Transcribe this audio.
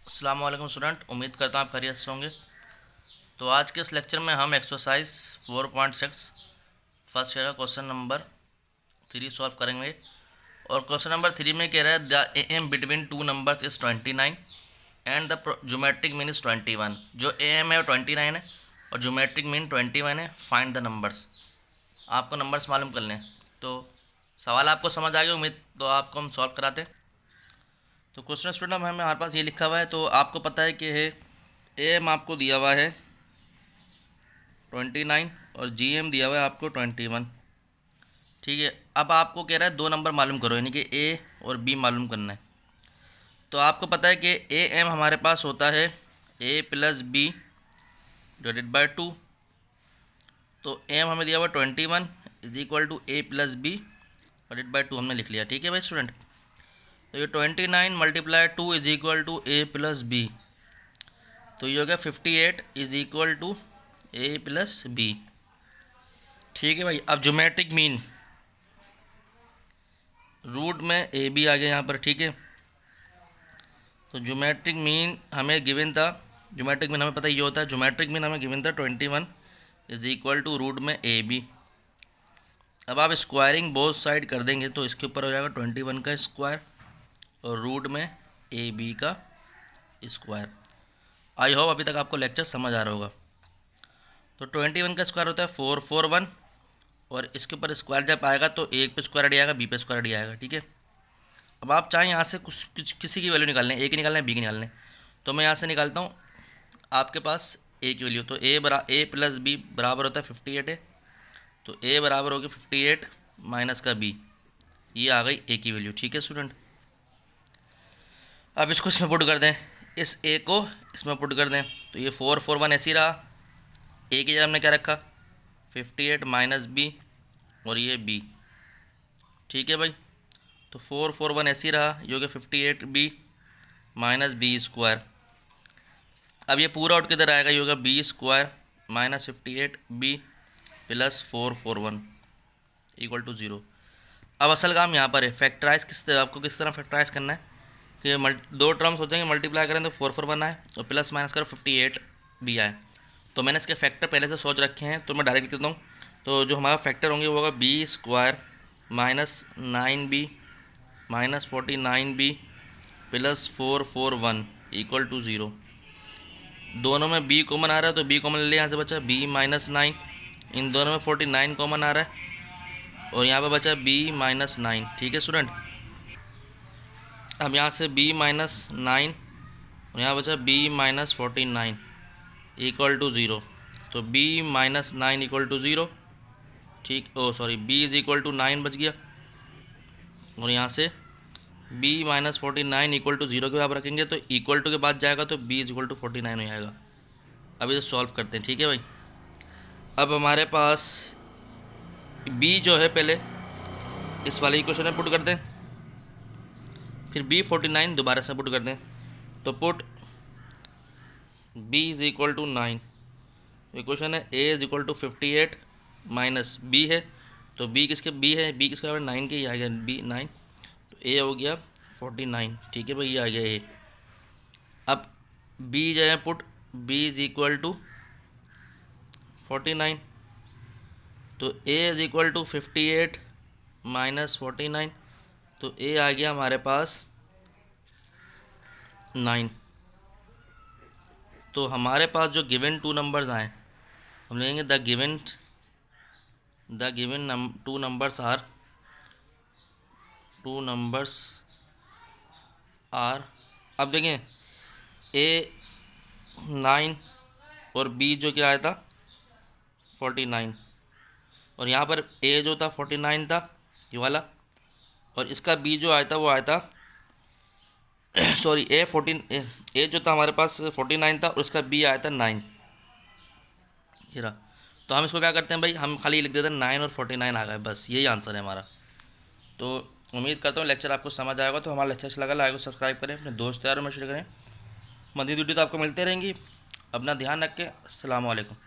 अस्सलाम वालेकुम स्टूडेंट, उम्मीद करता हूँ आप खैरियत से होंगे। तो आज के इस लेक्चर में हम एक्सरसाइज 4.6 फर्स्ट ईयर का क्वेश्चन नंबर 3 सॉल्व करेंगे। और क्वेश्चन नंबर 3 में कह रहा है the M between two numbers is 29 and the geometric mean is 21। जो एम है वो 29 है और ज्योमेट्रिक मीन 21 है। Find the numbers. आपको नंबर्स मालूम करने हैं। तो सवाल आपको समझ आ गया उम्मीद, तो आपको हम सॉल्व कराते हैं। तो क्वेश्चन स्टूडेंट हमारे पास ये लिखा हुआ है, तो आपको पता है कि है एम आपको दिया हुआ है 29 और जी एम दिया हुआ है आपको 21। ठीक है, अब आपको कह रहा है दो नंबर मालूम करो, यानी कि ए और बी मालूम करना है। तो आपको पता है कि ए एम हमारे पास होता है A plus B divided by 2। तो एम हमें दिया हुआ 21 is equal to A plus B divided by 2 हमने लिख लिया। ठीक है भाई स्टूडेंट, तो ये 29 multiply 2 is equal to A plus B, तो ये हो गया 58 is equal to A plus B. ठीक है भाई, अब ज्योमेट्रिक मीन रूट में ए बी आ गया यहाँ पर। ठीक है, तो ज्योमेट्रिक मीन हमें गिवन था, ज्योमेट्रिक मीन हमें पता ये होता है, ज्योमेट्रिक मीन हमें गिवन था 21 इज इक्वल टू रूट में ए बी। अब आप स्क्वायरिंग बोथ साइड कर देंगे तो इसके ऊपर हो जाएगा 21 का स्क्वायर और रूट में ए बी का स्क्वायर। आई होप अभी तक आपको लेक्चर समझ आ रहा होगा। तो 21 का स्क्वायर होता है 441 और इसके ऊपर स्क्वायर जब आएगा तो एक पे स्क्वायर डी आएगा, बी पे स्क्वायर डी आएगा। ठीक है, अब आप चाहें यहाँ से कुछ किसी की वैल्यू निकालने, ए की निकालना है, बी की निकालने, तो मैं यहाँ से निकालता हूँ आपके पास ए की वैल्यू। तो ए प्लस बी बराबर होता है 58 है, तो ए बराबर होगी 58 माइनस का बी, ये आ गई ए की वैल्यू। ठीक है स्टूडेंट, अब इसको इसमें पुट कर दें, इस ए को इसमें पुट कर दें, तो ये 441 ऐसे ही रहा। ए की जगह हमने क्या रखा 58 माइनस बी और ये बी। ठीक है भाई, तो 441 ऐसे ही रहा, ये हो गया 58 बी माइनस बी स्क्वायर। अब ये पूरा आउट किधर आएगा, ये होगा B square minus 58 B plus 441 equal to 0। अब असल काम यहाँ पर है फैक्टराइज, आपको किस तरह फैक्टराइज करना है कि दो टर्म्स हो जाएंगे, मल्टीप्लाई करें तो 441 आए और प्लस माइनस करो 58 बी आए। तो मैंने इसके फैक्टर पहले से सोच रखे हैं, तो मैं डायरेक्ट लिख देता हूँ। तो जो हमारा फैक्टर होंगे वो होगा B square minus 9 B minus 49 B plus 441 equal to 0। दोनों में बी कॉमन आ रहा है तो बी कॉमन ले लिया, यहाँ से बचा बी माइनस 9, इन दोनों में 49 कॉमन आ रहा है और यहाँ पर बचा बी माइनस 9। ठीक है स्टूडेंट, अब यहाँ से b माइनस 9 और यहाँ बचा b माइनस 49 इक्वल टू 0। तो b माइनस 9 इक्वल टू 0। ठीक, b इज़ इक्वल टू 9 बच गया और यहाँ से b माइनस 49 इक्वल टू 0 के बराबर रखेंगे तो इक्वल टू के बाद जाएगा तो b इज इक्वल टू 49 हो जाएगा। अब इसे सॉल्व करते हैं। ठीक है भाई, अब हमारे पास b जो है पहले इस वाले इक्वेशन में पुट कर दें, फिर b 49 दोबारा से पुट कर दें, तो put b is equal to 9। Equation है a is equal to 58 minus b है, तो b किसके b है, b किसके बराबर 9 के ही आ गया b 9, तो a हो गया 49। ठीक है भाई, ये आ गया a। अब b जो है put b is equal to 49, तो a is equal to 58 minus 49, तो a आ गया हमारे पास 9। तो हमारे पास जो गिवन टू नंबर्स आए हम लेंगे the given two numbers are अब देखें ए 9 और बी जो क्या आया था 49 और यहाँ पर ए जो था 49 था ये वाला, और इसका बी जो आया था वो आया था सॉरी ए जो था हमारे पास 49 था और उसका बी आया था 9 ये रहा। तो हम इसको क्या करते हैं भाई, हम खाली लिख देते हैं 9 और 49 आ गए, बस यही आंसर है हमारा। तो उम्मीद करता हूँ लेक्चर आपको समझ आएगा। तो हमारा लेक्चर अच्छा लगा, लाइक और सब्सक्राइब करें, अपने दोस्त यारों में शेयर करें। मज़ीद वीडियो तो आपको मिलते रहेंगी। अपना ध्यान रखें। अस्सलाम वालेकुम।